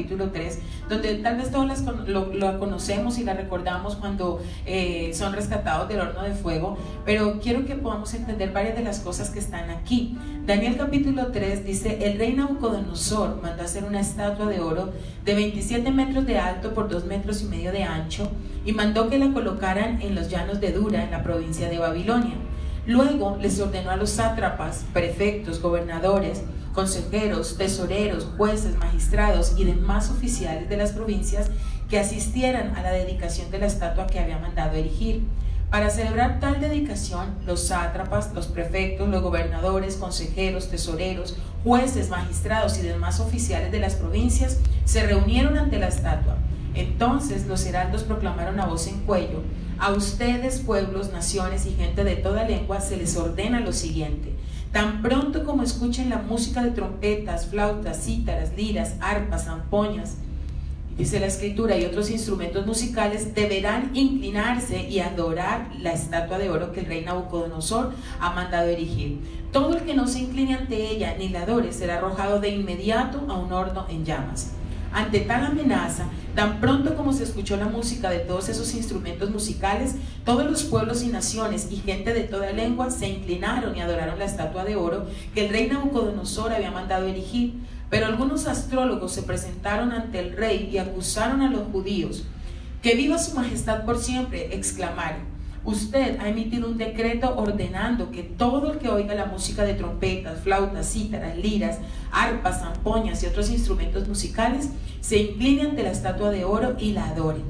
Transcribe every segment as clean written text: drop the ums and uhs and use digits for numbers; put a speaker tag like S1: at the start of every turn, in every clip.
S1: capítulo 3, donde tal vez todos lo conocemos y la recordamos cuando son rescatados del horno de fuego, pero quiero que podamos entender varias de las cosas que están aquí. Daniel capítulo 3 dice: el rey Nabucodonosor mandó hacer una estatua de oro de 27 metros de alto por 2,5 metros de ancho, y mandó que la colocaran en los llanos de Dura, en la provincia de Babilonia. Luego les ordenó a los sátrapas, prefectos, gobernadores, consejeros, tesoreros, jueces, magistrados y demás oficiales de las provincias que asistieran a la dedicación de la estatua que había mandado erigir. Para celebrar tal dedicación, los sátrapas, los prefectos, los gobernadores, consejeros, tesoreros, jueces, magistrados y demás oficiales de las provincias se reunieron ante la estatua. Entonces los heraldos proclamaron a voz en cuello: a ustedes, pueblos, naciones y gente de toda lengua, se les ordena lo siguiente: tan pronto como escuchen la música de trompetas, flautas, cítaras, liras, arpas, zampoñas, dice la escritura, y otros instrumentos musicales, deberán inclinarse y adorar la estatua de oro que el rey Nabucodonosor ha mandado erigir. Todo el que no se incline ante ella ni la adore será arrojado de inmediato a un horno en llamas. Ante tal amenaza, tan pronto como se escuchó la música de todos esos instrumentos musicales, todos los pueblos y naciones y gente de toda lengua se inclinaron y adoraron la estatua de oro que el rey Nabucodonosor había mandado erigir. Pero algunos astrólogos se presentaron ante el rey y acusaron a los judíos. «¡Que viva su majestad por siempre!», exclamaron. «Usted ha emitido un decreto ordenando que todo el que oiga la música de trompetas, flautas, cítaras, liras, arpas, zampoñas y otros instrumentos musicales se incline ante la estatua de oro y la adore.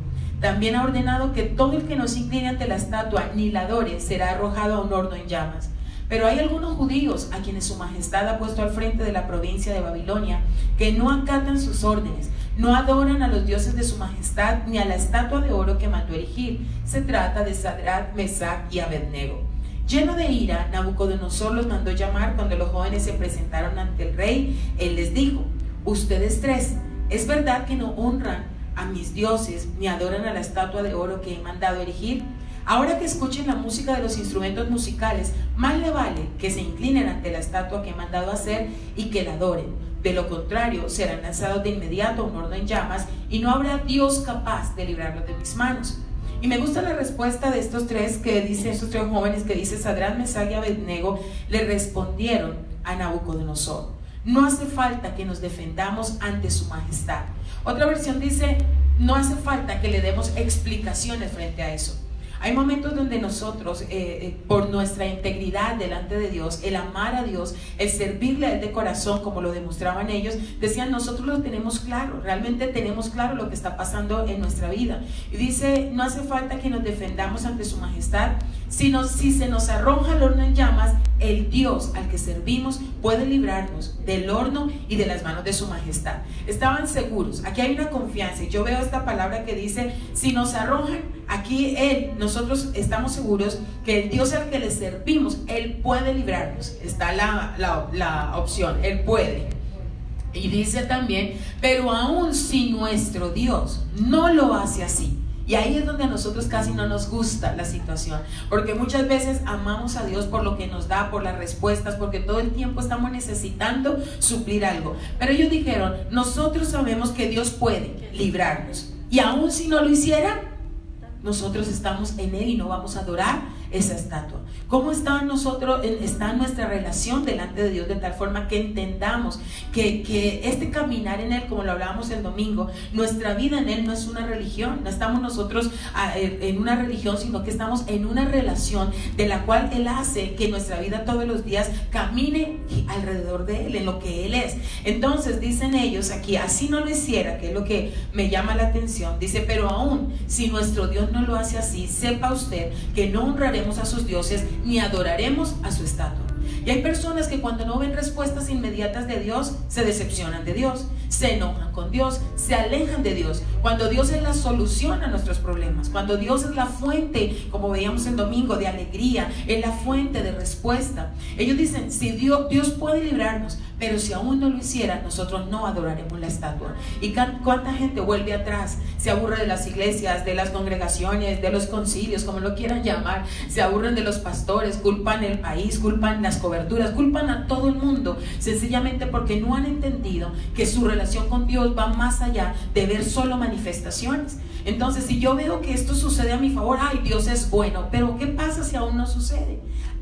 S1: También ha ordenado que todo el que no se incline ante la estatua ni la adore será arrojado a un horno en llamas. Pero hay algunos judíos a quienes su majestad ha puesto al frente de la provincia de Babilonia que no acatan sus órdenes, no adoran a los dioses de su majestad ni a la estatua de oro que mandó erigir. Se trata de Sadrach, Mesach y Abednego». Lleno de ira, Nabucodonosor los mandó llamar. Cuando los jóvenes se presentaron ante el rey, él les dijo: «Ustedes tres, ¿es verdad que no honran a mis dioses ni adoran a la estatua de oro que he mandado erigir? Ahora que escuchen la música de los instrumentos musicales, más le vale que se inclinen ante la estatua que he mandado hacer y que la adoren. De lo contrario, serán lanzados de inmediato a un horno en llamas y no habrá Dios capaz de librarlos de mis manos». Y me gusta la respuesta de estos tres jóvenes que dice: Sadrach, Mesach y Abednego le respondieron a Nabucodonosor: «No hace falta que nos defendamos ante su majestad». Otra versión dice: «No hace falta que le demos explicaciones frente a eso». Hay momentos donde nosotros, por nuestra integridad delante de Dios, el amar a Dios, el servirle a Él de corazón, como lo demostraban ellos, decían: nosotros lo tenemos claro, realmente tenemos claro lo que está pasando en nuestra vida. Y dice: no hace falta que nos defendamos ante su majestad, sino si se nos arroja el horno en llamas, el Dios al que servimos puede librarnos del horno y de las manos de su majestad. Estaban seguros, aquí hay una confianza, y yo veo esta palabra que dice: si nos arrojan, aquí nosotros estamos seguros que el Dios al que le servimos, Él puede librarnos. Está la opción, Él puede. Y dice también: pero aún si nuestro Dios no lo hace así. Y ahí es donde a nosotros casi no nos gusta la situación, porque muchas veces amamos a Dios por lo que nos da, por las respuestas, porque todo el tiempo estamos necesitando suplir algo. Pero ellos dijeron: nosotros sabemos que Dios puede librarnos, y aún si no lo hiciera, nosotros estamos en Él y no vamos a adorar esa estatua. ¿Cómo está nuestra relación delante de Dios? De tal forma que entendamos que este caminar en Él, como lo hablábamos el domingo, nuestra vida en Él no es una religión. No estamos nosotros en una religión, sino que estamos en una relación de la cual Él hace que nuestra vida todos los días camine alrededor de Él, en lo que Él es. Entonces dicen ellos aquí: así no lo hiciera, que es lo que me llama la atención. Dice: pero aún si nuestro Dios no lo hace así, sepa usted que no honraremos a sus dioses ni adoraremos a su estatua. Y hay personas que cuando no ven respuestas inmediatas de Dios, se decepcionan de Dios, se enojan con Dios, se alejan de Dios. Cuando Dios es la solución a nuestros problemas, cuando Dios es la fuente, como veíamos el domingo, de alegría, es la fuente de respuesta. Ellos dicen: si Dios puede librarnos, pero si aún no lo hiciera, nosotros no adoraremos la estatua. ¿Y cuánta gente vuelve atrás? Se aburre de las iglesias, de las congregaciones, de los concilios, como lo quieran llamar. Se aburren de los pastores, culpan el país, culpan las coberturas, culpan a todo el mundo, sencillamente porque no han entendido que su relación con Dios Dios va más allá de ver solo manifestaciones. Entonces, si yo veo que esto sucede a mi favor, ay, Dios es bueno, pero ¿qué pasa si aún no sucede?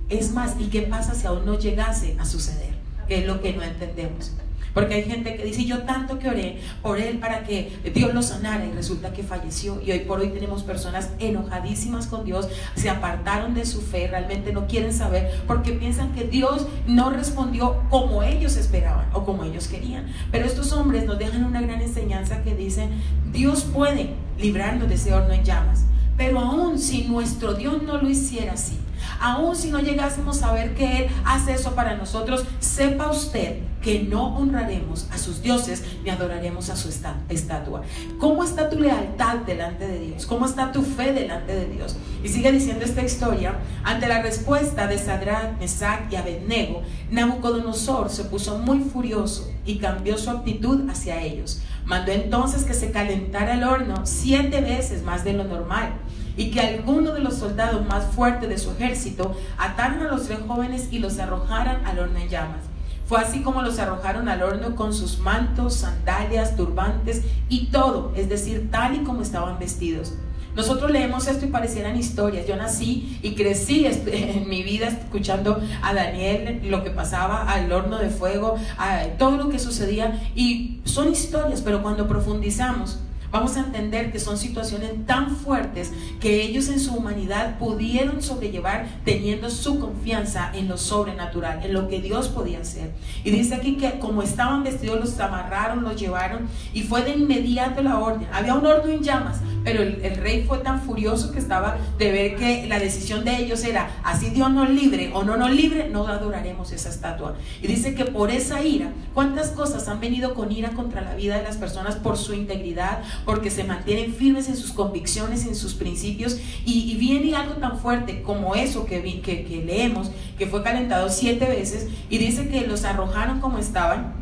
S1: Es más, ¿y qué pasa si aún no llegase a suceder? Que es lo que no entendemos. Porque hay gente que dice, yo tanto que oré por él para que Dios lo sanara, y resulta que falleció. Y hoy por hoy tenemos personas enojadísimas con Dios, se apartaron de su fe, realmente no quieren saber, porque piensan que Dios no respondió como ellos esperaban o como ellos querían. Pero estos hombres nos dejan una gran enseñanza que dice, Dios puede librarnos de ese horno en llamas, pero aún si nuestro Dios no lo hiciera así, aún si no llegásemos a ver que Él hace eso para nosotros, sepa usted que no honraremos a sus dioses ni adoraremos a su estatua. ¿Cómo está tu lealtad delante de Dios? ¿Cómo está tu fe delante de Dios? Y sigue diciendo esta historia: ante la respuesta de Sadrach, Mesach y Abednego, Nabucodonosor se puso muy furioso y cambió su actitud hacia ellos. Mandó entonces que se calentara el horno 7 veces más de lo normal, y que alguno de los soldados más fuertes de su ejército ataran a los 3 jóvenes y los arrojaran al horno en llamas. Fue así como los arrojaron al horno con sus mantos, sandalias, turbantes y todo, es decir, tal y como estaban vestidos. Nosotros leemos esto y parecieran historias. Yo nací y crecí en mi vida escuchando a Daniel, lo que pasaba al horno de fuego, todo lo que sucedía, y son historias, pero cuando profundizamos vamos a entender que son situaciones tan fuertes que ellos en su humanidad pudieron sobrellevar, teniendo su confianza en lo sobrenatural, en lo que Dios podía hacer. Y dice aquí que como estaban vestidos, los amarraron, los llevaron, y fue de inmediato la orden. Había un horno en llamas, pero el rey fue tan furioso que estaba de ver que la decisión de ellos era: así Dios nos libre o no nos libre, no adoraremos esa estatua. Y dice que por esa ira, ¿cuántas cosas han venido con ira contra la vida de las personas por su integridad, porque se mantienen firmes en sus convicciones, en sus principios? Y viene algo tan fuerte como eso que leemos, que fue calentado 7 veces, y dice que los arrojaron como estaban.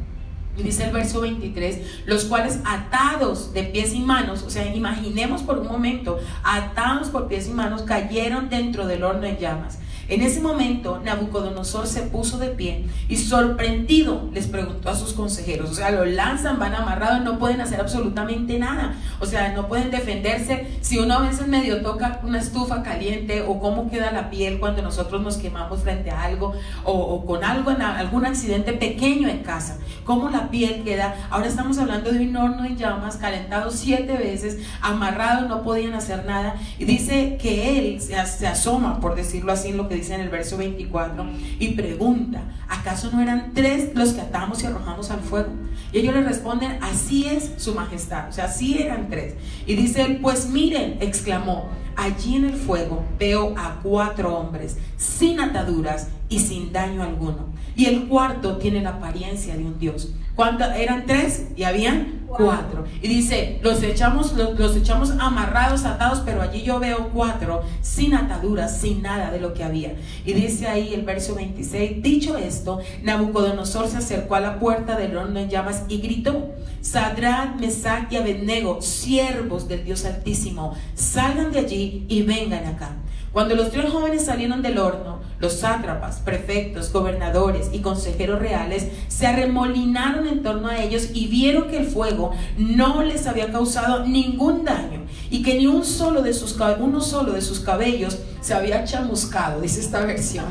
S1: Y dice el verso 23, los cuales atados de pies y manos, o sea, imaginemos por un momento, atados por pies y manos, cayeron dentro del horno en llamas. En ese momento Nabucodonosor se puso de pie y sorprendido les preguntó a sus consejeros, o sea, lo lanzan, van amarrados, no pueden hacer absolutamente nada, o sea, no pueden defenderse. Si uno a veces medio toca una estufa caliente, o cómo queda la piel cuando nosotros nos quemamos frente a algo, o con algo, algún accidente pequeño en casa, cómo la piel queda. Ahora estamos hablando de un horno en llamas, calentado 7 veces, amarrado, no podían hacer nada. Y dice que él se asoma, por decirlo así, lo que dice en el verso 24, y pregunta: ¿acaso no eran 3 los que atamos y arrojamos al fuego? Y ellos le responden: así es, su majestad. O sea, sí eran 3. Y dice él: pues miren, exclamó, allí en el fuego veo a 4 hombres sin ataduras y sin daño alguno, y el cuarto tiene la apariencia de un dios. ¿Cuántos eran? 3 y habían 4. Y dice: los echamos amarrados, atados, pero allí yo veo 4 sin ataduras, sin nada de lo que había. Y dice ahí el verso 26, dicho esto, Nabucodonosor se acercó a la puerta del horno en llamas y gritó: Sadrach, Mesach y Abednego, siervos del Dios Altísimo, salgan de allí y vengan acá. Cuando los 3 jóvenes salieron del horno, los sátrapas, prefectos, gobernadores y consejeros reales se arremolinaron en torno a ellos y vieron que el fuego no les había causado ningún daño, y que ni uno solo de sus cabellos se había chamuscado, dice esta versión.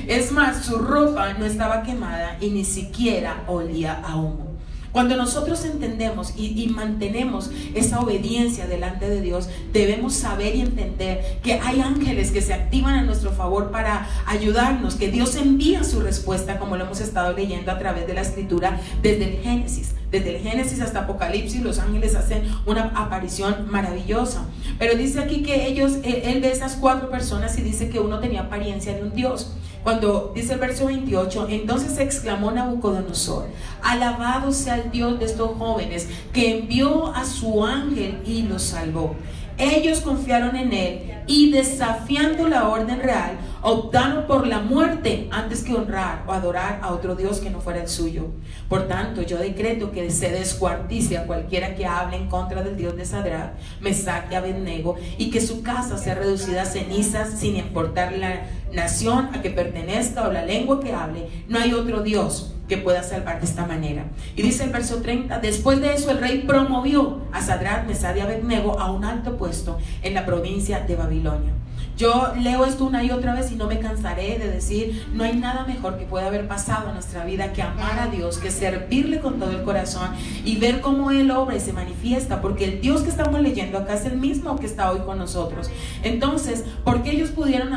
S1: Es más, su ropa no estaba quemada y ni siquiera olía a humo. Cuando nosotros entendemos y mantenemos esa obediencia delante de Dios, debemos saber y entender que hay ángeles que se activan a nuestro favor para ayudarnos, que Dios envía su respuesta, como lo hemos estado leyendo a través de la escritura desde el Génesis. Desde el Génesis hasta Apocalipsis, los ángeles hacen una aparición maravillosa. Pero dice aquí que él ve esas 4 personas y dice que uno tenía apariencia de un dios. Cuando dice el verso 28, entonces exclamó Nabucodonosor: alabado sea el Dios de estos jóvenes, que envió a su ángel y los salvó. Ellos confiaron en él y, desafiando la orden real, optaron por la muerte antes que honrar o adorar a otro Dios que no fuera el suyo. Por tanto, yo decreto que se descuartice a cualquiera que hable en contra del Dios de Sadrach, Mesach y Abednego, y que su casa sea reducida a cenizas, sin importar la nación a que pertenezca o la lengua que hable. No hay otro Dios que pueda salvar de esta manera. Y dice el verso 30, después de eso el rey promovió a Sadrach, Mesach y Abednego a un alto puesto en la provincia de Babilonia. Yo leo esto una y otra vez y no me cansaré de decir, no hay nada mejor que pueda haber pasado en nuestra vida que amar a Dios, que servirle con todo el corazón y ver cómo Él obra y se manifiesta, porque el Dios que estamos leyendo acá es el mismo que está hoy con nosotros. Entonces, ¿por qué ellos pudieron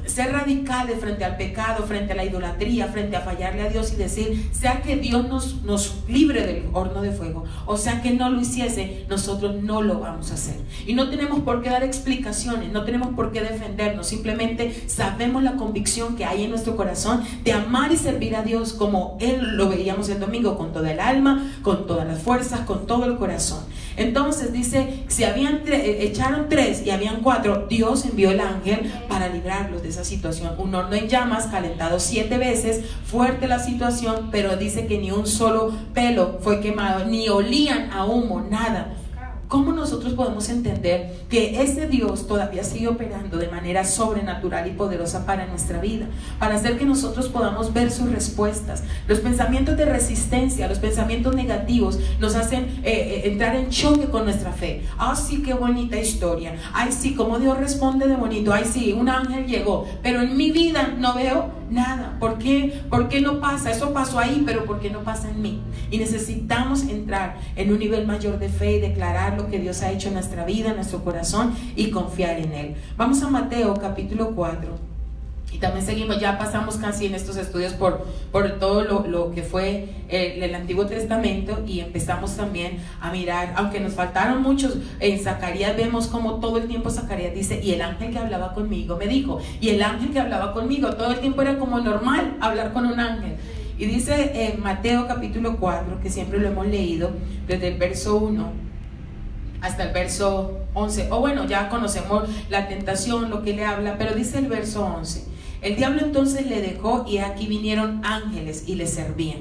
S1: ser radicales frente al pecado, frente a la idolatría, frente a fallarle a Dios y decir, sea que Dios nos libre del horno de fuego, o sea que no lo hiciese, nosotros no lo vamos a hacer? Y no tenemos por qué dar explicaciones, no tenemos por qué defendernos, simplemente sabemos la convicción que hay en nuestro corazón de amar y servir a Dios como Él lo veíamos el domingo, con toda el alma, con todas las fuerzas, con todo el corazón. Entonces dice, si echaron 3 y habían 4, Dios envió el ángel para librarlos de esa situación. Un horno en llamas, calentado 7 veces, fuerte la situación, pero dice que ni un solo pelo fue quemado, ni olían a humo, nada. ¿Cómo nosotros podemos entender que ese Dios todavía sigue operando de manera sobrenatural y poderosa para nuestra vida? Para hacer que nosotros podamos ver sus respuestas. Los pensamientos de resistencia, los pensamientos negativos nos hacen entrar en choque con nuestra fe. Ah, sí, qué bonita historia. Ay, sí, cómo Dios responde de bonito. Ay, sí, un ángel llegó, pero en mi vida no veo nada. ¿Por qué? ¿Por qué no pasa? Eso pasó ahí, pero ¿por qué no pasa en mí? Y necesitamos entrar en un nivel mayor de fe y declarar lo que Dios ha hecho en nuestra vida, en nuestro corazón, y confiar en Él. Vamos a Mateo capítulo 4. Y también seguimos, ya pasamos casi en estos estudios por todo lo que fue el Antiguo Testamento, y empezamos también a mirar, aunque nos faltaron muchos. En Zacarías vemos como todo el tiempo Zacarías dice, y el ángel que hablaba conmigo me dijo, y el ángel que hablaba conmigo, todo el tiempo era como normal hablar con un ángel. Y dice Mateo capítulo 4, que siempre lo hemos leído desde el verso 1 hasta el verso 11, o bueno, ya conocemos la tentación, lo que le habla, pero dice el verso 11, el diablo entonces le dejó, y aquí vinieron ángeles y le servían.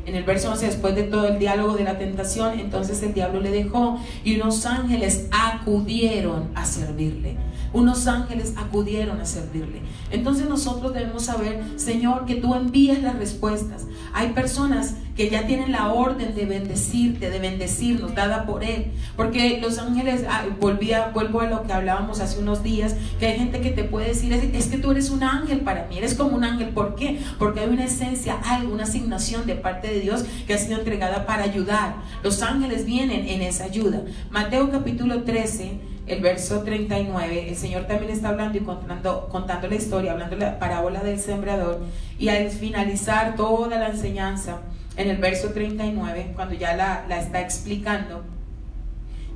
S1: En el verso 11, después de todo el diálogo de la tentación, entonces el diablo le dejó, y unos ángeles acudieron a servirle. Unos ángeles acudieron a servirle. Entonces nosotros debemos saber, Señor, que tú envías las respuestas. Hay personas que ya tienen la orden de bendecirte, de bendecirnos, dada por Él. Porque los ángeles, vuelvo a lo que hablábamos hace unos días, que hay gente que te puede decir, es que tú eres un ángel para mí, eres como un ángel. ¿Por qué? Porque hay una esencia, algo, una asignación de parte de Dios que ha sido entregada para ayudar. Los ángeles vienen en esa ayuda. Mateo capítulo 13, el verso 39, el Señor también está hablando y contando la historia, hablando la parábola del sembrador, y al finalizar toda la enseñanza, en el verso 39, cuando ya la está explicando,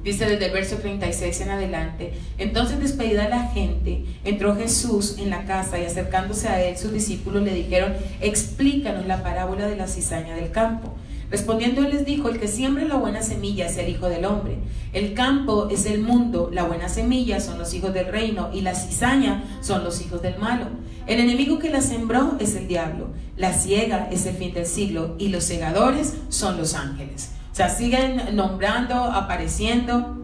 S1: dice desde el verso 36 en adelante, entonces despedida la gente, entró Jesús en la casa, y acercándose a Él sus discípulos le dijeron, explícanos la parábola de la cizaña del campo. Respondiendo Él les dijo, el que siembra la buena semilla es el Hijo del Hombre. El campo es el mundo, la buena semilla son los hijos del reino, y la cizaña son los hijos del malo. El enemigo que la sembró es el diablo. La siega es el fin del siglo, y los segadores son los ángeles. O sea, siguen nombrando, apareciendo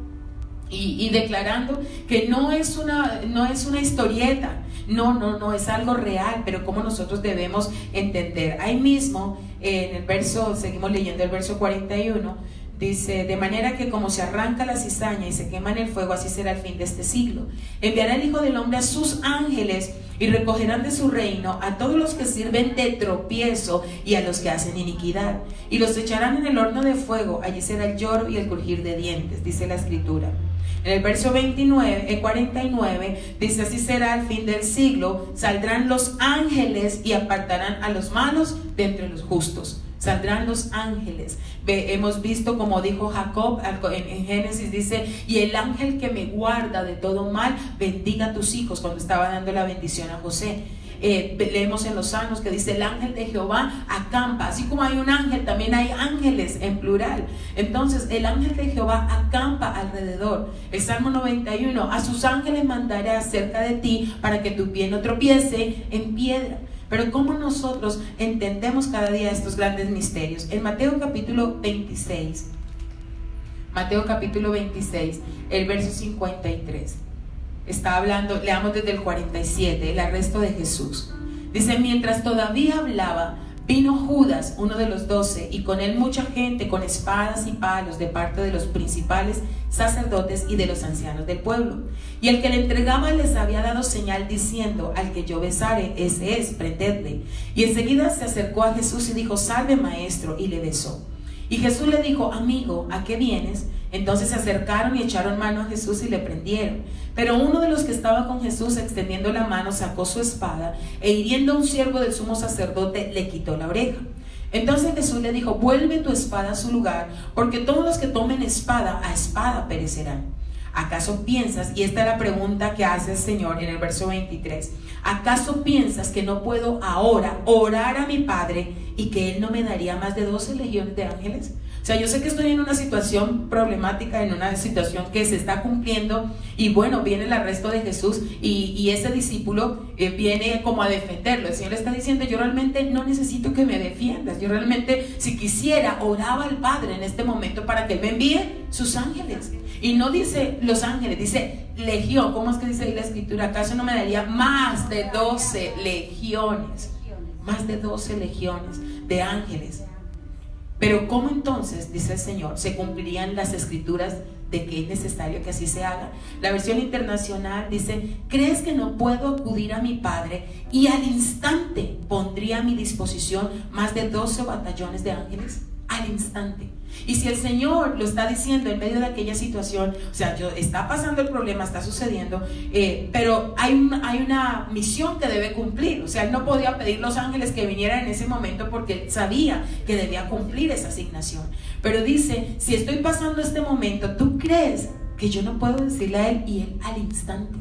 S1: y declarando que no es una historieta. No, es algo real, pero como nosotros debemos entender. Ahí mismo, en el verso, seguimos leyendo el verso 41, dice, de manera que como se arranca la cizaña y se quema en el fuego, así será el fin de este siglo. Enviará el Hijo del Hombre a sus ángeles, y recogerán de su reino a todos los que sirven de tropiezo y a los que hacen iniquidad, y los echarán en el horno de fuego. Allí será el lloro y el crujir de dientes, dice la Escritura. En el verso 49 dice, así será el fin del siglo, saldrán los ángeles y apartarán a los malos de entre los justos. Saldrán los ángeles. Hemos visto como dijo Jacob en Génesis, dice, y el ángel que me guarda de todo mal bendiga a tus hijos, cuando estaba dando la bendición a José. Leemos en los Salmos que dice, el ángel de Jehová acampa. Así como hay un ángel, también hay ángeles en plural. Entonces el ángel de Jehová acampa alrededor. El Salmo 91, a sus ángeles mandará cerca de ti, para que tu pie no tropiece en piedra. Pero ¿cómo nosotros entendemos cada día estos grandes misterios? En Mateo capítulo 26, el verso 53, está hablando, leamos desde el 47, el arresto de Jesús. Dice, mientras todavía hablaba, Vino Judas, uno de los 12, y con él mucha gente con espadas y palos de parte de los principales sacerdotes y de los ancianos del pueblo. Y el que le entregaba les había dado señal diciendo: al que yo besare, ese es, prendedle. Y enseguida se acercó a Jesús y dijo: salve, maestro, y le besó. Y Jesús le dijo: amigo, ¿a qué vienes? Entonces se acercaron y echaron mano a Jesús y le prendieron. Pero uno de los que estaba con Jesús, extendiendo la mano, sacó su espada e hiriendo a un siervo del sumo sacerdote, le quitó la oreja. Entonces Jesús le dijo: vuelve tu espada a su lugar, porque todos los que tomen espada, a espada perecerán. ¿Acaso piensas, y esta es la pregunta que hace el Señor en el verso 23, ¿acaso piensas que no puedo ahora orar a mi Padre y que Él no me daría más de 12 legiones de ángeles? O sea, yo sé que estoy en una situación problemática, en una situación que se está cumpliendo, y bueno, viene el arresto de Jesús y ese discípulo viene como a defenderlo. El Señor está diciendo: yo realmente no necesito que me defiendas, yo realmente, si quisiera, oraba al Padre en este momento para que Él me envíe sus ángeles. Y no dice los ángeles, dice legión. ¿Cómo es que dice ahí la escritura? ¿Acaso no me daría más de 12 legiones? Más de 12 legiones de ángeles. Pero ¿cómo entonces, dice el Señor, se cumplirían las escrituras de que es necesario que así se haga? La versión internacional dice: ¿crees que no puedo acudir a mi Padre y al instante pondría a mi disposición más de 12 batallones de ángeles? Al instante. Y si el Señor lo está diciendo en medio de aquella situación, o sea, está pasando el problema, está sucediendo, pero hay una misión que debe cumplir. O sea, Él no podía pedir los ángeles que vinieran en ese momento porque Él sabía que debía cumplir esa asignación. Pero dice: si estoy pasando este momento, ¿tú crees que yo no puedo decirle a Él? Y Él al instante.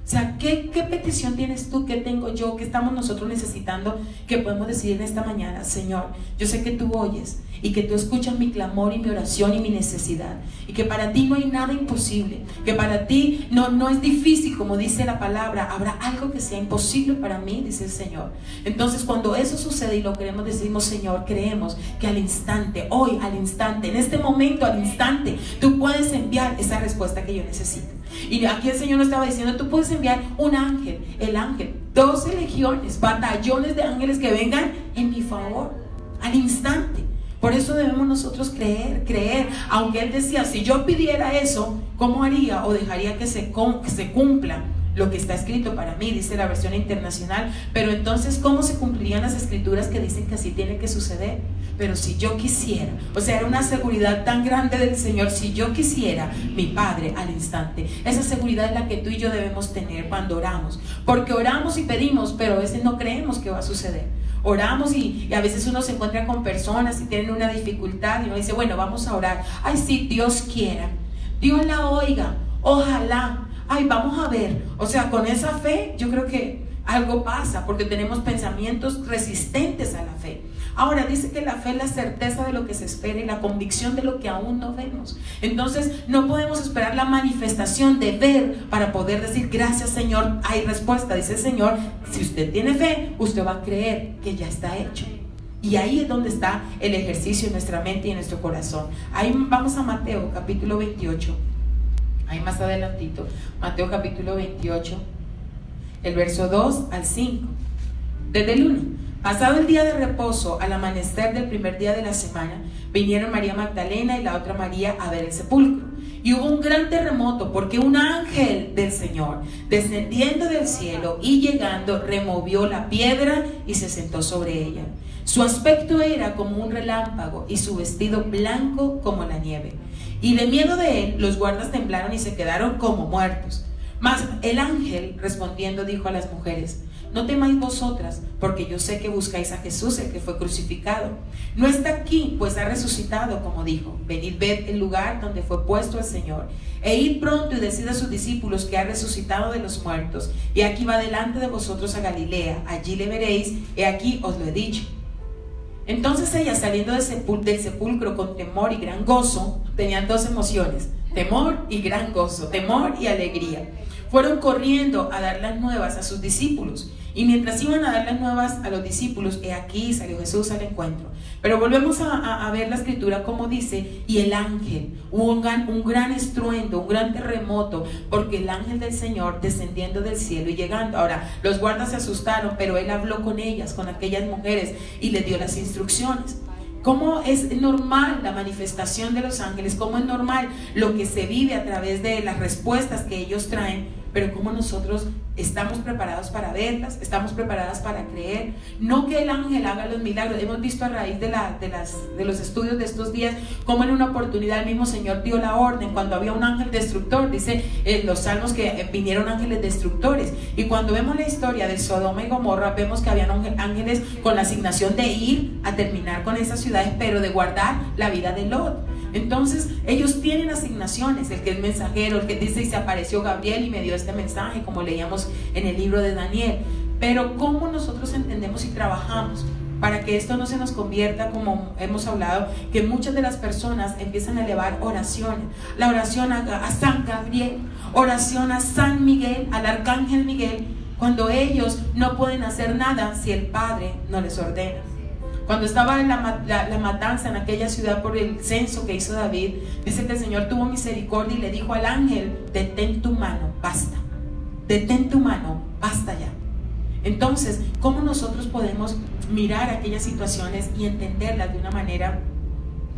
S1: O sea, ¿qué petición tienes tú? ¿Qué tengo yo? ¿Qué estamos nosotros necesitando? Que podemos decir en esta mañana: Señor, yo sé que tú oyes y que tú escuchas mi clamor y mi oración y mi necesidad, y que para ti no hay nada imposible, que para ti no es difícil, como dice la palabra. Habrá algo que sea imposible para mí, dice el Señor. Entonces, cuando eso sucede y lo queremos, decimos: Señor, creemos que al instante, hoy, al instante, en este momento, al instante, tú puedes enviar esa respuesta que yo necesito. Y aquí el Señor nos estaba diciendo: tú puedes enviar un ángel, el ángel, 12 legiones, batallones de ángeles que vengan en mi favor, al instante. Por eso debemos nosotros creer. Aunque Él decía: si yo pidiera eso, ¿cómo haría? O dejaría que se cumpla lo que está escrito para mí, dice la versión internacional. Pero entonces, ¿cómo se cumplirían las escrituras que dicen que así tiene que suceder? Pero si yo quisiera, o sea, era una seguridad tan grande del Señor: si yo quisiera, mi Padre al instante. Esa seguridad es la que tú y yo debemos tener cuando oramos, porque oramos y pedimos, pero a veces no creemos que va a suceder. Oramos y a veces uno se encuentra con personas y tienen una dificultad y uno dice: bueno, vamos a orar. Ay, sí, Dios quiera, Dios la oiga, ojalá. Ay, vamos a ver. O sea, con esa fe yo creo que algo pasa, porque tenemos pensamientos resistentes a la fe. Ahora dice que la fe es la certeza de lo que se espera y la convicción de lo que aún no vemos. Entonces no podemos esperar la manifestación de ver para poder decir: gracias, Señor, hay respuesta. Dice el Señor: si usted tiene fe, usted va a creer que ya está hecho. Y ahí es donde está el ejercicio en nuestra mente y en nuestro corazón. Ahí vamos a Mateo capítulo 28. Ahí más adelantito, Mateo capítulo 28, el verso 2 al 5. Desde el 1: pasado el día de reposo, al amanecer del primer día de la semana, vinieron María Magdalena y la otra María a ver el sepulcro. Y hubo un gran terremoto, porque un ángel del Señor, descendiendo del cielo y llegando, removió la piedra y se sentó sobre ella. Su aspecto era como un relámpago y su vestido blanco como la nieve. Y de miedo de él, los guardas temblaron y se quedaron como muertos. Mas el ángel, respondiendo, dijo a las mujeres: no temáis vosotras, porque yo sé que buscáis a Jesús, el que fue crucificado. No está aquí, pues ha resucitado, como dijo. Venid, ved el lugar donde fue puesto el Señor. E id pronto y decid a sus discípulos que ha resucitado de los muertos. Y aquí va delante de vosotros a Galilea. Allí le veréis, he aquí os lo he dicho. Entonces ellas, saliendo del sepulcro con temor y gran gozo, tenían dos emociones: temor y gran gozo, temor y alegría. Fueron corriendo a dar las nuevas a sus discípulos. Y mientras iban a dar las nuevas a los discípulos, he aquí salió Jesús al encuentro, Pero volvemos a ver la escritura como dice, y el ángel, hubo un gran estruendo, un gran terremoto, porque el ángel del Señor descendiendo del cielo y llegando. Ahora, los guardas se asustaron, pero él habló con ellas, con aquellas mujeres, y les dio las instrucciones. ¿Cómo es normal la manifestación de los ángeles? ¿Cómo es normal lo que se vive a través de las respuestas que ellos traen? Pero cómo nosotros estamos preparados para verlas, estamos preparadas para creer. No que el ángel haga los milagros. Hemos visto a raíz de los estudios de estos días cómo en una oportunidad el mismo Señor dio la orden cuando había un ángel destructor. Dice en los salmos que vinieron ángeles destructores. Y cuando vemos la historia de Sodoma y Gomorra, vemos que habían ángeles con la asignación de ir a terminar con esas ciudades, pero de guardar la vida de Lot. Entonces ellos tienen asignaciones, el que es mensajero, el que dice y se apareció Gabriel y me dio este mensaje, como leíamos en el libro de Daniel. Pero ¿cómo nosotros entendemos y trabajamos para que esto no se nos convierta, como hemos hablado, que muchas de las personas empiezan a elevar oraciones? La oración a San Gabriel, oración a San Miguel, al arcángel Miguel, cuando ellos no pueden hacer nada si el Padre no les ordena. Cuando estaba en la matanza en aquella ciudad por el censo que hizo David, dice que el Señor tuvo misericordia y le dijo al ángel: detén tu mano, basta. Detén tu mano, basta ya. Entonces, ¿cómo nosotros podemos mirar aquellas situaciones y entenderlas de una manera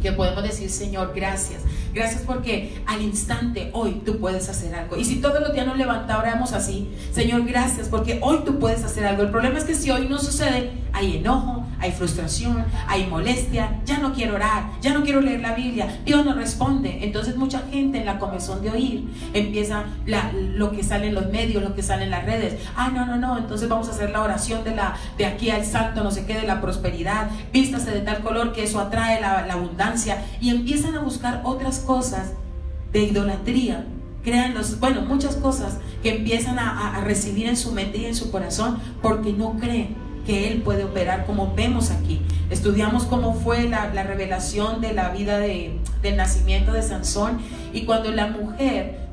S1: que podemos decir: Señor, gracias? Gracias porque al instante hoy tú puedes hacer algo. Y si todos los días nos levantáramos así: Señor, gracias porque hoy tú puedes hacer algo. El problema es que si hoy no sucede, hay enojo, hay frustración, hay molestia. Ya no quiero orar, ya no quiero leer la Biblia, Dios no responde. Entonces mucha gente en la comezón de oír empieza lo que sale en los medios, lo que sale en las redes. No, entonces vamos a hacer la oración de aquí al santo no sé qué, de la prosperidad, vístase de tal color que eso atrae la abundancia. Y empiezan a buscar otras cosas de idolatría. Crean muchas cosas que empiezan a recibir en su mente y en su corazón, porque no creen que Él puede operar, como vemos aquí. Estudiamos cómo fue la revelación de la vida del nacimiento de Sansón. Y cuando la mujer,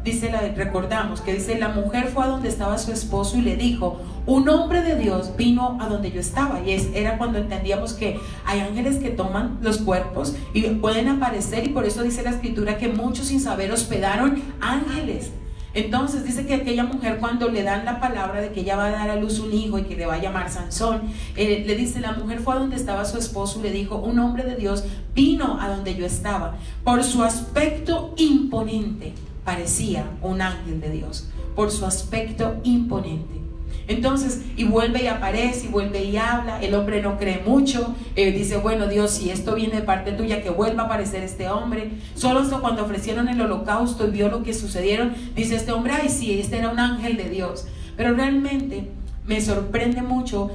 S1: recordamos que dice: la mujer fue a donde estaba su esposo y le dijo: un hombre de Dios vino a donde yo estaba. Y era cuando entendíamos que hay ángeles que toman los cuerpos y pueden aparecer, y por eso dice la escritura que muchos sin saber hospedaron ángeles. Entonces dice que aquella mujer, cuando le dan la palabra de que ella va a dar a luz un hijo y que le va a llamar Sansón, le dice: la mujer fue a donde estaba su esposo y le dijo: un hombre de Dios vino a donde yo estaba. Por su aspecto imponente parecía un ángel de Dios, por su aspecto imponente. Entonces, y vuelve y aparece, y vuelve y habla. El hombre no cree mucho, dice: bueno, Dios, si esto viene de parte tuya, que vuelva a aparecer este hombre. Solo hasta cuando ofrecieron el holocausto y vio lo que sucedieron, dice este hombre: ay, sí, este era un ángel de Dios. Pero realmente me sorprende mucho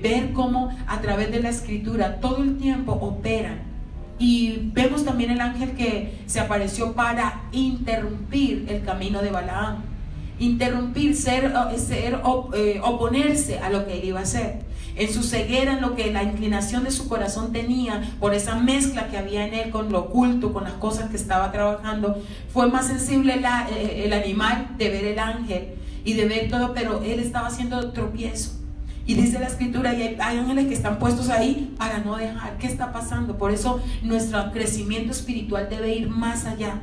S1: ver cómo a través de la escritura todo el tiempo operan. Y vemos también el ángel que se apareció para interrumpir el camino de Balaam. Interrumpir, oponerse a lo que él iba a hacer. En su ceguera, en lo que la inclinación de su corazón tenía, por esa mezcla que había en él con lo oculto, con las cosas que estaba trabajando, fue más sensible el animal de ver el ángel y de ver todo, pero él estaba haciendo tropiezo. Y dice la escritura, y hay ángeles que están puestos ahí para no dejar. ¿Qué está pasando? Por eso nuestro crecimiento espiritual debe ir más allá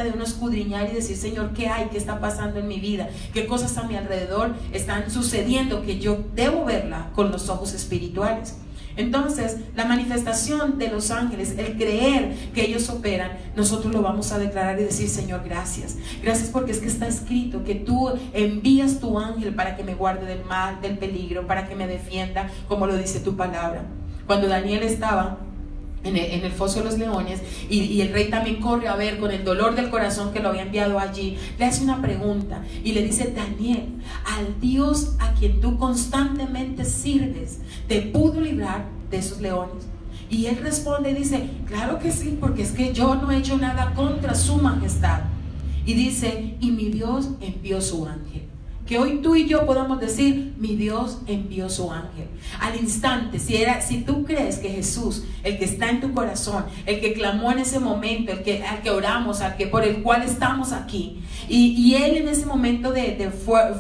S1: de uno escudriñar y decir: Señor, ¿qué hay? ¿Qué está pasando en mi vida? ¿Qué cosas a mi alrededor están sucediendo que yo debo verla con los ojos espirituales? Entonces, la manifestación de los ángeles, el creer que ellos operan, nosotros lo vamos a declarar y decir: Señor, gracias. Gracias porque es que está escrito que tú envías tu ángel para que me guarde del mal, del peligro, para que me defienda, como lo dice tu palabra. Cuando Daniel estaba en el foso de los leones y el rey también corre a ver, con el dolor del corazón que lo había enviado allí, le hace una pregunta y le dice: Daniel, al Dios a quien tú constantemente sirves, ¿te pudo librar de esos leones? Y él responde y dice: claro que sí, porque es que yo no he hecho nada contra su majestad. Y dice: y mi Dios envió su ángel. que hoy tú y yo podamos decir: mi Dios envió su ángel. Al instante, si tú crees que Jesús, el que está en tu corazón, el que clamó en ese momento, al que oramos, por el cual estamos aquí, y él en ese momento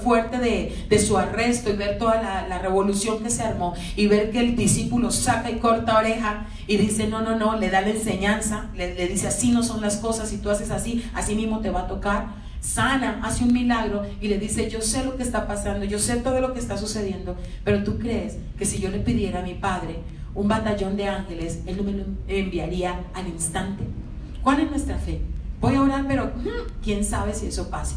S1: fuerte de su arresto, y ver toda la revolución que se armó, y ver que el discípulo saca y corta oreja y dice: no, le da la enseñanza, le dice: así no son las cosas, si tú haces así, así mismo te va a tocar. Sana, hace un milagro y le dice: yo sé lo que está pasando, yo sé todo lo que está sucediendo, pero tú crees que si yo le pidiera a mi Padre un batallón de ángeles, Él no me lo enviaría al instante? ¿Cuál es nuestra fe? Voy a orar, pero quién sabe si eso pase.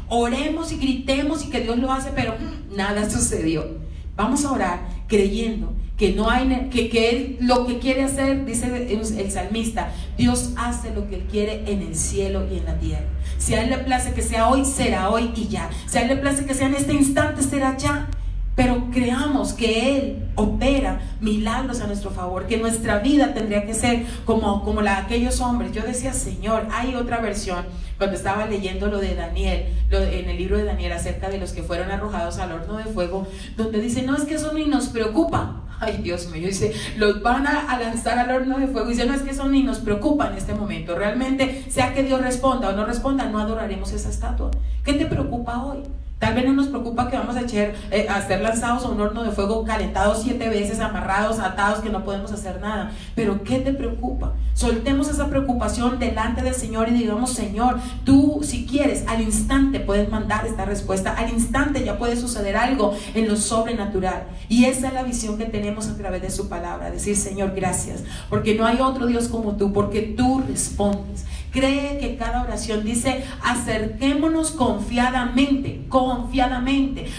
S1: Oremos y gritemos y que Dios lo hace, pero nada sucedió. Vamos a orar creyendo que no hay, que Él lo que quiere hacer, dice el salmista: Dios hace lo que Él quiere en el cielo y en la tierra. Si a Él le place que sea hoy, será hoy y ya. Si a Él le place que sea en este instante, será ya. Pero creamos que Él opera milagros a nuestro favor, que nuestra vida tendría que ser como la de aquellos hombres. Yo decía: Señor, hay otra versión, cuando estaba leyendo lo de Daniel, en el libro de Daniel, acerca de los que fueron arrojados al horno de fuego, donde dice: no, es que eso ni nos preocupa. Ay, Dios mío, dice: los van a lanzar al horno de fuego. Dice: no, es que eso ni nos preocupa en este momento. Realmente, sea que Dios responda o no responda, no adoraremos esa estatua. ¿Qué te preocupa hoy? Tal vez no nos preocupa que vamos a ser lanzados a un horno de fuego, calentados 7 veces, amarrados, atados, que no podemos hacer nada. Pero ¿qué te preocupa? Soltemos esa preocupación delante del Señor y digamos: Señor, tú, si quieres, al instante puedes mandar esta respuesta. Al instante ya puede suceder algo en lo sobrenatural. Y esa es la visión que tenemos a través de su palabra. Decir: Señor, gracias, porque no hay otro Dios como tú, porque tú respondes. Cree que cada oración dice: acerquémonos confiadamente,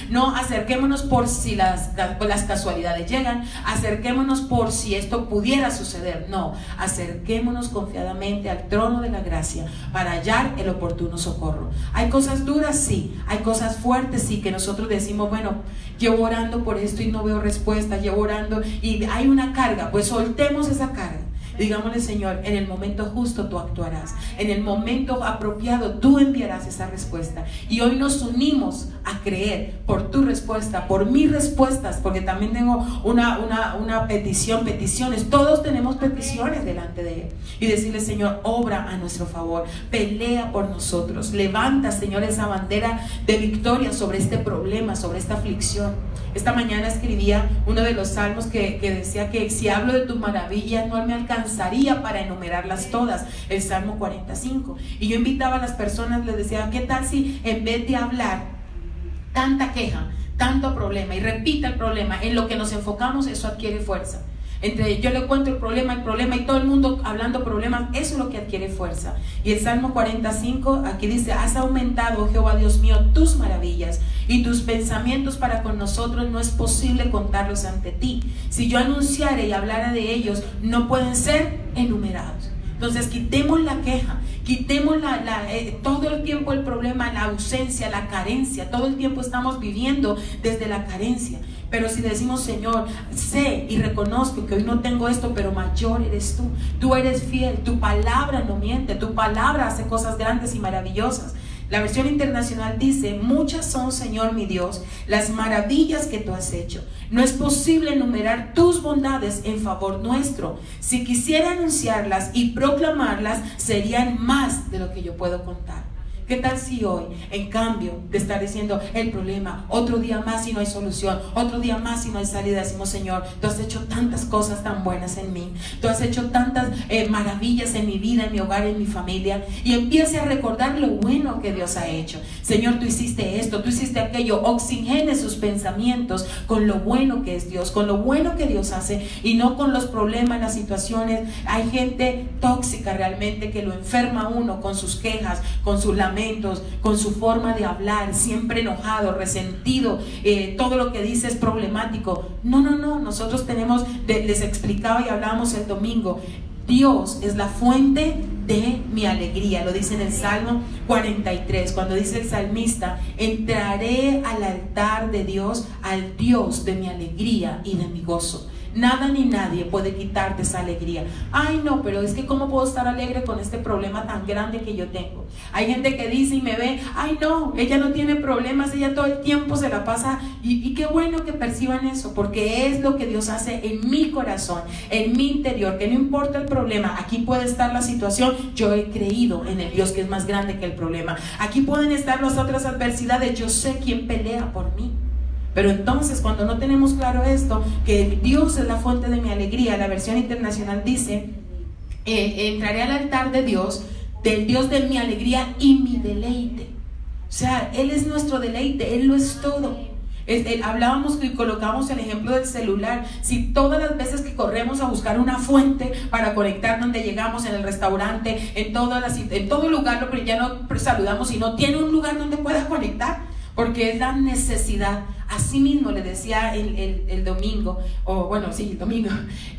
S1: no acerquémonos por si las casualidades llegan, acerquémonos por si esto pudiera suceder. No, acerquémonos confiadamente al trono de la gracia para hallar el oportuno socorro. Hay cosas duras, sí, hay cosas fuertes, sí, que nosotros decimos: bueno, llevo orando por esto y no veo respuesta, llevo orando y hay una carga. Pues soltemos esa carga. Digámosle: Señor, en el momento justo tú actuarás, en el momento apropiado tú enviarás esa respuesta. Y hoy nos unimos a creer por tu respuesta, por mis respuestas, porque también tengo una peticiones. Todos tenemos peticiones delante de Él. Y decirle: Señor, obra a nuestro favor, pelea por nosotros, levanta, Señor, esa bandera de victoria sobre este problema, sobre esta aflicción. Esta mañana escribía uno de los salmos que decía que si hablo de tus maravillas no me alcanzaría para enumerarlas todas, el Salmo 45. Y yo invitaba a las personas, les decía: ¿qué tal si en vez de hablar tanta queja, tanto problema, y repita el problema, en lo que nos enfocamos, eso adquiere fuerza? Entre yo le cuento el problema y todo el mundo hablando problemas, eso es lo que adquiere fuerza. Y el Salmo 45 aquí dice: has aumentado, Jehová Dios mío, tus maravillas y tus pensamientos para con nosotros, no es posible contarlos ante ti. Si yo anunciare y hablara de ellos, no pueden ser enumerados. Entonces quitemos la queja, quitemos todo el tiempo el problema, la ausencia, la carencia. Todo el tiempo estamos viviendo desde la carencia. Pero si decimos: Señor, sé y reconozco que hoy no tengo esto, pero mayor eres tú. Tú eres fiel, tu palabra no miente, tu palabra hace cosas grandes y maravillosas. La versión internacional dice: muchas son, Señor mi Dios, las maravillas que tú has hecho. No es posible enumerar tus bondades en favor nuestro. Si quisiera anunciarlas y proclamarlas, serían más de lo que yo puedo contar. ¿Qué tal si hoy, en cambio de estar diciendo el problema, otro día más y no hay solución, otro día más y no hay salida, decimos: Señor, tú has hecho tantas cosas tan buenas en mí, tú has hecho tantas maravillas en mi vida, en mi hogar, en mi familia, y empiece a recordar lo bueno que Dios ha hecho. Señor, tú hiciste esto, tú hiciste aquello. Oxigene sus pensamientos con lo bueno que es Dios, con lo bueno que Dios hace, y no con los problemas, las situaciones. Hay gente tóxica realmente que lo enferma a uno con sus quejas, con sus lamentos, con su forma de hablar, siempre enojado, resentido, todo lo que dice es problemático. No, nosotros tenemos, les explicaba y hablábamos el domingo, Dios es la fuente de mi alegría. Lo dice en el Salmo 43, cuando dice el salmista: entraré al altar de Dios, al Dios de mi alegría y de mi gozo. Nada ni nadie puede quitarte esa alegría. Ay, no, pero es que ¿cómo puedo estar alegre con este problema tan grande que yo tengo? Hay gente que dice y me ve, ay, no, ella no tiene problemas, ella todo el tiempo se la pasa. Y qué bueno que perciban eso, porque es lo que Dios hace en mi corazón, en mi interior, que no importa el problema, aquí puede estar la situación, yo he creído en el Dios que es más grande que el problema. Aquí pueden estar las otras adversidades, yo sé quién pelea por mí. Pero entonces, cuando no tenemos claro esto, que Dios es la fuente de mi alegría, la versión internacional dice, entraré al altar de Dios, del Dios de mi alegría y mi deleite. O sea, Él es nuestro deleite, Él lo es todo. Hablábamos y colocamos el ejemplo del celular. Si todas las veces que corremos a buscar una fuente para conectar donde llegamos, en el restaurante, en todo lugar, pero ya no saludamos, si no tiene un lugar donde puedas conectar, porque es la necesidad. Así mismo le decía el domingo, el domingo,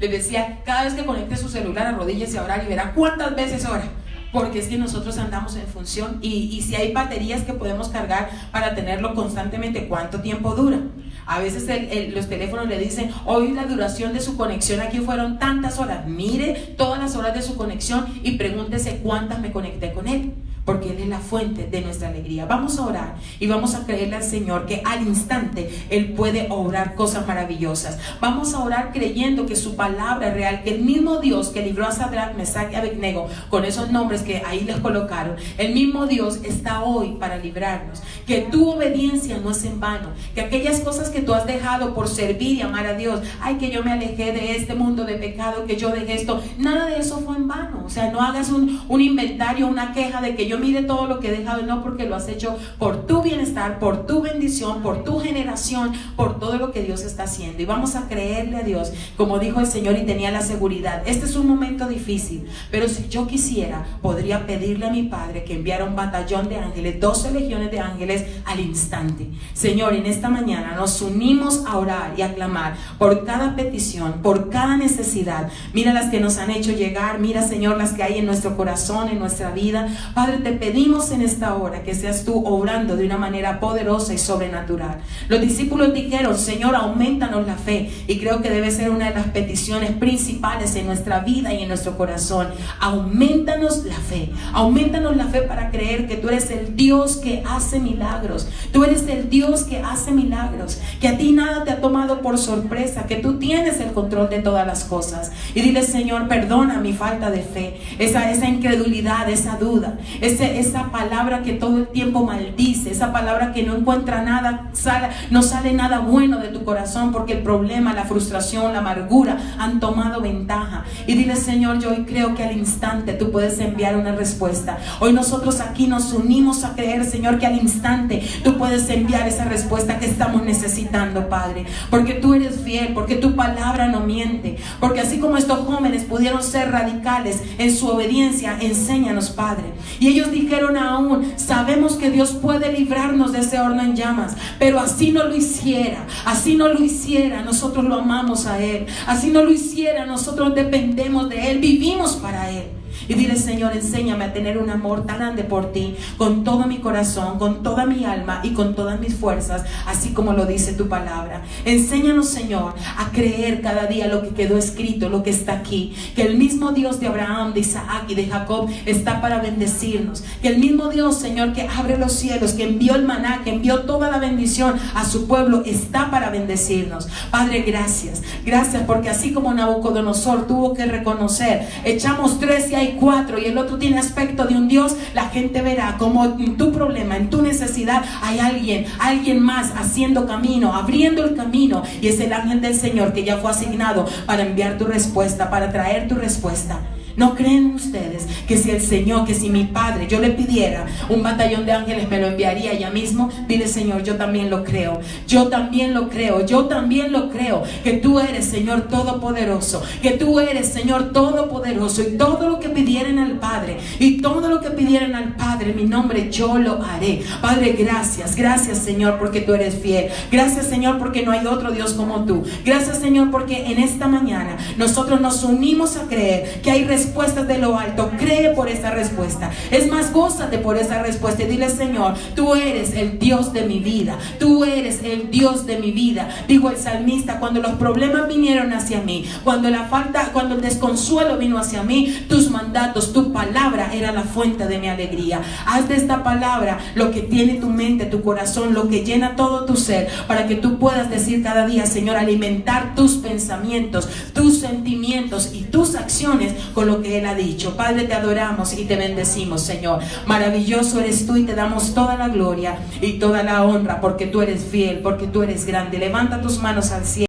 S1: le decía, cada vez que conecte su celular, arrodíllese a orar y verá cuántas veces ora. Porque es que nosotros andamos en función y si hay baterías que podemos cargar para tenerlo constantemente, ¿cuánto tiempo dura? A veces los teléfonos le dicen, hoy la duración de su conexión aquí fueron tantas horas. Mire todas las horas de su conexión y pregúntese cuántas me conecté con él, porque Él es la fuente de nuestra alegría. Vamos a orar y vamos a creerle al Señor que al instante Él puede obrar cosas maravillosas. Vamos a orar creyendo que su palabra es real, que el mismo Dios que libró a Sadrach, Mesach y Abednego con esos nombres que ahí les colocaron, el mismo Dios está hoy para librarnos, que tu obediencia no es en vano, que aquellas cosas que tú has dejado por servir y amar a Dios, ay, que yo me alejé de este mundo de pecado, que yo dejé esto, nada de eso fue en vano. O sea, no hagas un inventario, una queja de que yo mire todo lo que he dejado, no, porque lo has hecho por tu bienestar, por tu bendición, por tu generación, por todo lo que Dios está haciendo. Y vamos a creerle a Dios, como dijo el Señor, y tenía la seguridad, este es un momento difícil, pero si yo quisiera, podría pedirle a mi Padre que enviara un batallón de ángeles, 12 legiones de ángeles al instante. Señor, en esta mañana nos unimos a orar y a clamar por cada petición, por cada necesidad. Mira las que nos han hecho llegar, mira, Señor, las que hay en nuestro corazón, en nuestra vida. Padre, te pedimos en esta hora que seas tú obrando de una manera poderosa y sobrenatural. Los discípulos dijeron, Señor, aumentanos la fe, y creo que debe ser una de las peticiones principales en nuestra vida y en nuestro corazón. Aumentanos la fe para creer que tú eres el Dios que hace milagros. Tú eres el Dios que hace milagros, que a ti nada te ha tomado por sorpresa, que tú tienes el control de todas las cosas. Y dile, Señor, perdona mi falta de fe, esa incredulidad, esa duda, esa palabra que todo el tiempo maldice, esa palabra que no encuentra nada, no sale nada bueno de tu corazón, porque el problema, la frustración, la amargura han tomado ventaja. Y dile, Señor, yo hoy creo que al instante tú puedes enviar una respuesta. Hoy nosotros aquí nos unimos a creer, Señor, que al instante tú puedes enviar esa respuesta que estamos necesitando, Padre, porque tú eres fiel, porque tu palabra no miente, porque así como estos jóvenes pudieron ser radicales en su obediencia, enséñanos, Padre. Y ellos dijeron aún, sabemos que Dios puede librarnos de ese horno en llamas, pero así no lo hiciera, nosotros lo amamos a Él, así no lo hiciera, nosotros dependemos de Él, vivimos para Él. Y dile, Señor, enséñame a tener un amor tan grande por ti, con todo mi corazón, con toda mi alma y con todas mis fuerzas, así como lo dice tu palabra. Enséñanos, Señor, a creer cada día lo que quedó escrito, lo que está aquí, que el mismo Dios de Abraham, de Isaac y de Jacob está para bendecirnos, que el mismo Dios, Señor, que abre los cielos, que envió el maná, que envió toda la bendición a su pueblo, está para bendecirnos. Padre, gracias porque así como Nabucodonosor tuvo que reconocer, echamos 3 y hay 4 y el otro tiene aspecto de un Dios, la gente verá como en tu problema, en tu necesidad hay alguien más haciendo camino, abriendo el camino, y es el ángel del Señor que ya fue asignado para enviar tu respuesta, para traer tu respuesta. ¿No creen ustedes que si el Señor, que si mi Padre, yo le pidiera un batallón de ángeles, me lo enviaría ya mismo? Dile, Señor, yo también lo creo, que tú eres, Señor, todopoderoso, y todo lo que pidieran al Padre, en mi nombre, yo lo haré. Padre, gracias, Señor, porque tú eres fiel. Gracias, Señor, porque no hay otro Dios como tú. Gracias, Señor, porque en esta mañana nosotros nos unimos a creer que hay respuesta respuestas de lo alto. Cree por esa respuesta. Es más, gózate por esa respuesta y dile: Señor, tú eres el Dios de mi vida. Tú eres el Dios de mi vida. Digo el salmista: cuando los problemas vinieron hacia mí, cuando el desconsuelo vino hacia mí, tus mandatos, tu palabra era la fuente de mi alegría. Haz de esta palabra lo que tiene tu mente, tu corazón, lo que llena todo tu ser, para que tú puedas decir cada día: Señor, alimentar tus pensamientos, tus sentimientos y tus acciones con lo que Él ha dicho. Padre, te adoramos y te bendecimos, Señor. Maravilloso eres tú y te damos toda la gloria y toda la honra, porque tú eres fiel, porque tú eres grande. Levanta tus manos al cielo.